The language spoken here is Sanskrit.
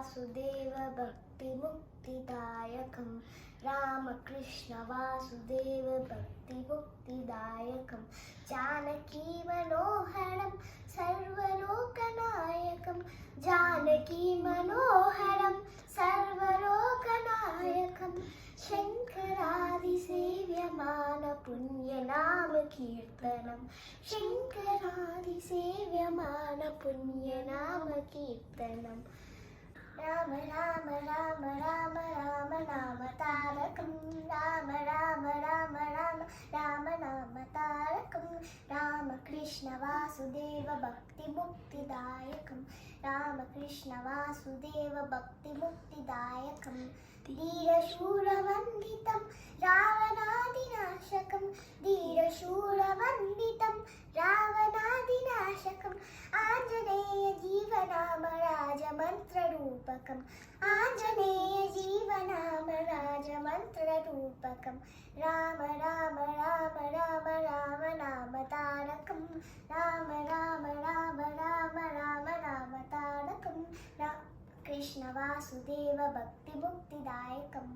वासुदेव भक्तिमुक्तिदायकं रामकृष्ण वासुदेव भक्तिमुक्तिदायकं जानकी मनोहरं सर्वलोकनायकं जानकी मनोहरं सर्वलोकनायकं शङ्करादिसेव्यमान पुण्यनाम कीर्तनं शङ्करादिसेव्यमान पुण्यनाम कीर्तनं राम राम राम राम राम नाम तारकं राम राम राम राम राम नाम तारकं रामकृष्ण वासुदेव भक्तिमुक्तिदायकं रामकृष्ण वासुदेव भक्तिमुक्तिदायकं धीरशूरवन्दितं रावणादिनाशकं धीरशूरवन्दितं रावणादिनाशकम् आञ्जनेय जीवनाम राजमन्त्ररूपकम् आञ्जनेय जीवनाम राजमन्त्ररूपकं राम राम राम राम राम नाम तारकं राम राम राम राम राम नाम तारकं कृष्ण वासुदेव भक्तिमुक्तिदायकम्